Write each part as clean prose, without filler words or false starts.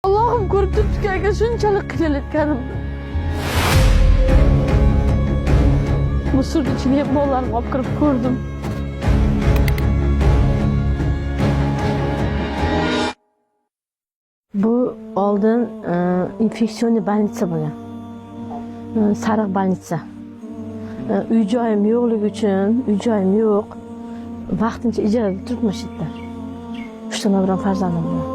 Allah'ım ko'rib turibdi, shunchalik qiynalganimni. Musulni ichiga ham bolalarimni olib kirib ko'rdim. Bu oldin infeksionniy больница bo'lgan. Sariq больница. Uy joyim yo'qligi uchun, uy joyim yo'q. Vaqtincha ijarada turibman shu yerda. 3 ta navram farzandim bor.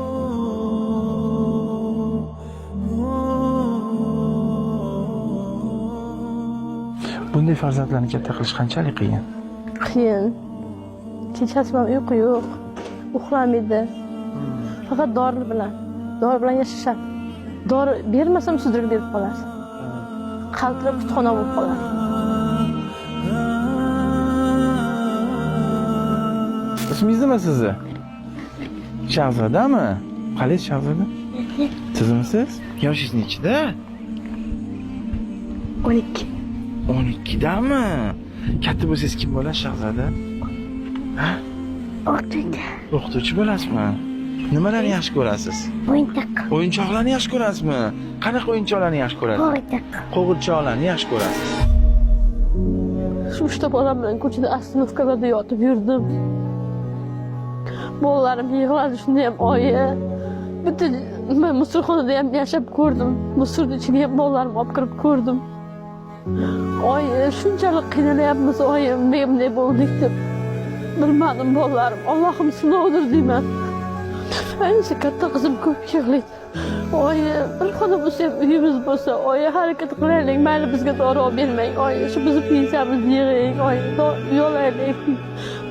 Bunday farzandlarni katta qilish qanchalik qiyin? Qiyin. Kechasi ham uyqu yo'q. Uxlamaydi. Faqat dori bilan yashashadi. Dori bermasam sudrik berib qoladi. Qaltirab kutxona bo'lib qoladi. İsmingiz nima sizni? Shahzodami? Qalaysiz Shahzoda? Sizmisiz? Yoshingiz nechida? 12. 12dami? Katta bo'lsangiz kim bo'lasiz Shahzoda? Ha? O'qituvchi bo'lasizmi? Nimalarni yaxshi ko'rasiz? O'yinchoq. O'yinchoqlarni yaxshi ko'rasizmi? Qanaqa o'yinchoqlarni yaxshi ko'rasiz? Qo'g'irchoqlarni yaxshi ko'rasiz. Shu 3 ta bolam bilan ko'chada ostanovkalarda yotib yurdim. Bolalarim yig'ladi, shunda ham oyi. Butun musulxonada ham yashab ko'rdim. Musulni ichiga ham bolalarimni olib kirib ko'rdim. Oyi, shunchalik qiynalyapmiz, oyim, bunday bo'ldik deb. Bilmadim bolalarim, Allohim sinovdir deyman. Ayniqsa katta qizim ko'p yig'laydi. Oyi, bir xona bo'lsa ham uyimiz bo'lsa, oyi harakat qilaylik, mayli bizga dori olib bermang, oyi, shu bizni pensiyamizni yig'ing, oyi, yo'laylik.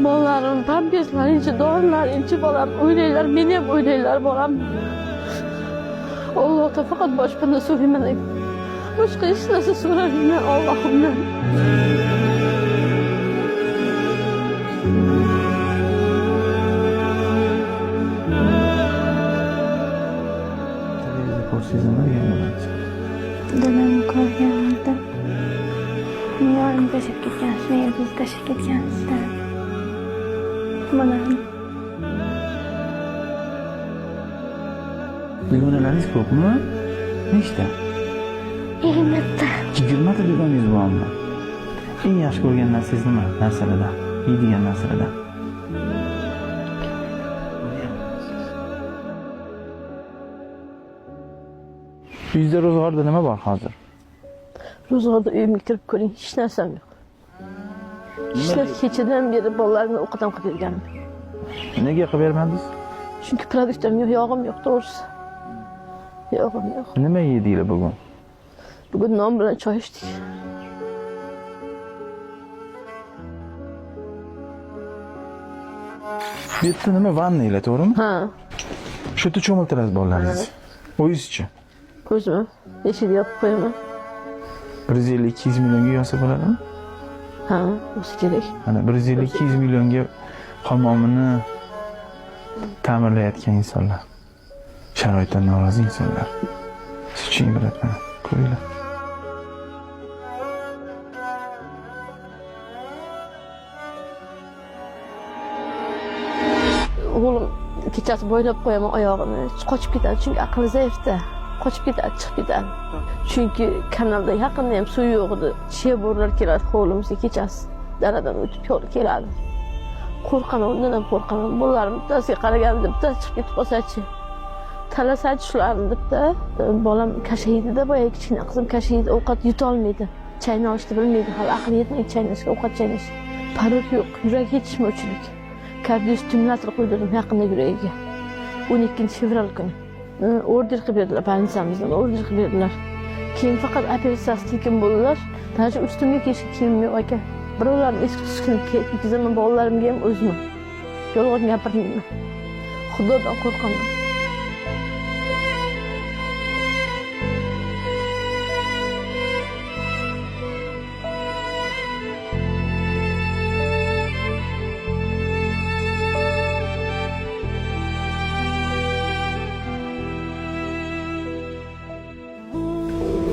Bolalarim, pamperslarinchi, dorilarinchi bolam, o'ylanglar, meni ham o'ylanglar bolam. Allohdan faqat boshpana so'rayman. Boshqa hech narsa so'ramayman Allohimdan. Siz nima degan bo'lasiz? Dadamni ko'rganimda yo'lni tashlab ketgansiz, meni bizni tashlab ketgansiz-da. Bolalarni. Dugonalaringiz ko'pmi? Nechta? 20 ta. 20 ta dugonangiz bormi? Eng yaxshi ko'rgan narsangiz nima? Narsalarda, yeydigan narsalarda. Uyingizda ro'zg'orda nima bor hozir? Ro'zg'orda uyimga kirib ko'ring, hech narsam yo'q. Hech narsa kechadan beri bolalarimni ovqat qilib berganim. Nega qilib bermadingiz? Chunki produktim yo'q, yog'im yo'q, to'g'risi. Yog'im yo'q. Nima yedinglar bugun? Bugun non bilan choy ichdik. Bu yerda nima vannanglar, to'g'rimi? Ha. Shu yerda cho'miltirasiz bolalaringizni. O'yinchi. Ko'zim, eshikni yopib qo'yaman. 150-200 millionga yo'sa bo'ladimi? Ha, o'zi kerak. Mana 150-200 millionga hammomini ta'mirlayotgan insonlar. Sharoitdan norozi insonlar. Siz uchun ibrat mana, ko'ringlar. O'g'lim kechasi bo'ylab qo'yaman oyog'ini, qochib ketadi, chunki aqli zaifda. Qochib ketadi, chiqib ketadi. Chunki kanalda yaqinda ham suv yo'q edi. Cheborlar keladi hovlimizga kechasi. Daradan o'tib yo'l keladi. Qo'rqaman, undan ham qo'rqaman. Bolalarim bittasiga qaraganimda bittasi chiqib ketib qolsa-chi. Talasachi shularni debda. Bolam kashaydi-da, boya kichkina qizim kashaydi, ovqat yuta olmaydi. Chaynashni bilmaydi, hali aqli yetmaydi chaynashga, ovqat chaynashga. Parod yo'q, yurak yetishmovchilik. Kardiostimulyator qo'ydirdim yaqinda yuragiga. 12-fevral kuni. Order qilib berdilar, больницамizdan order qilib berdilar. Keyin faqat operatsiyasi tekin bo'ldilar. Даже ustimga kiyishga kiyim yo'q aka. Birovlarni eski tuskini kiygizaman, bolalarimga ham o'zim. Yolg'on gapirmayman. Xudodan qo'rqaman.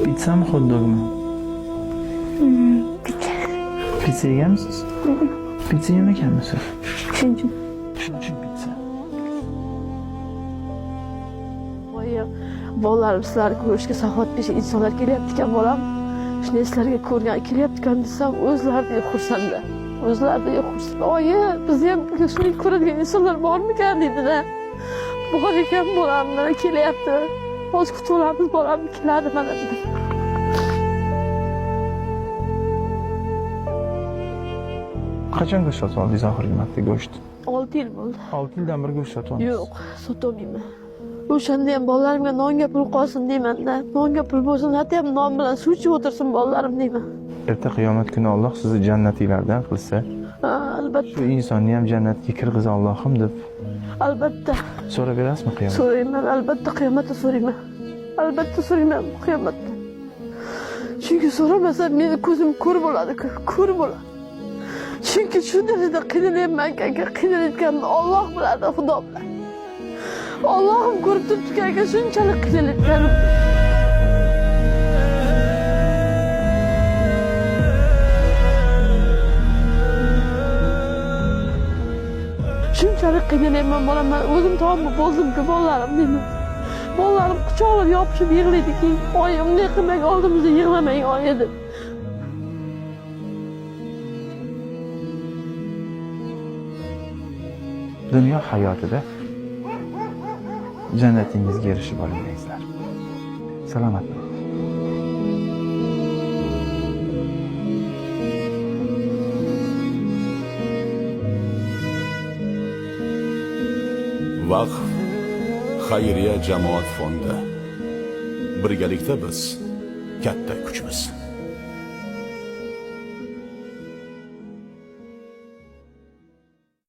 Pizzami, hot-dogmi? Pizza. Pizza yeganmisiz? Pizza yemaganmisiz? Shuning uchun. Shuning uchun pizza. Voy, Bolalarim sizlarni ko'rishga saxovat pesha insonlar kelyapti ekan bolam. Shuni sizlarga ko'rgan kelyapti ekan desam, o'zlariga xursanda. O'zlariga xursand. Oyi, biz ham shuni ko'radigan insonlar bormikan deydi-da. Bor ekan bolam, mana kelyapti. Hozir kutib olamiz, bolam keladi mana dedi. Qachon go'sht sotib oldingiz oxirgi marta go'sht? 6 yil bo'ldi. 6 yildan beri go'sht sotib olasiz. Yo'q, sotolmayman. O'shanda ham bolalarimga nonga pul qolsin deyman-da. Nonga pul bo'lsin, hatto non bilan suv ichib o'tirsin bolalarim deyman. Erta qiyomat kuni Alloh sizni jannatinglardan qilsa, Albatta, shu insonni ham jannatga kirg'iz Allohim deb albatta. so'rab berasizmi qiyomat? So'rayman, albatta qiyomatda so'rayman. Albatta so'rayman qiyomatda. Chunki so'ramasam meni ko'zim ko'r bo'ladi, ko'r bo'ladi. Chunki shu darajada qiynalyapman-ki, qiynalayotganimni Alloh biladi, Xudo biladi. Allohim ko'rib turibdi-ki, shunchalik qiynalayotganim. Shunchalik qiynalyapman bolam, men o'zim tomon bo'ldim-ku bolalarim deyman. Bolalarim quchoqlab yopishib yig'laydiki, oyim bunday qilmang, oldimizda yig'lamang oyi deb. Dunyo hayotida jannatingizga erishib olinglar. Salomat bo'ling. Vaqf xayriya jamoat fondi. Birgalikda biz katta kuchmiz.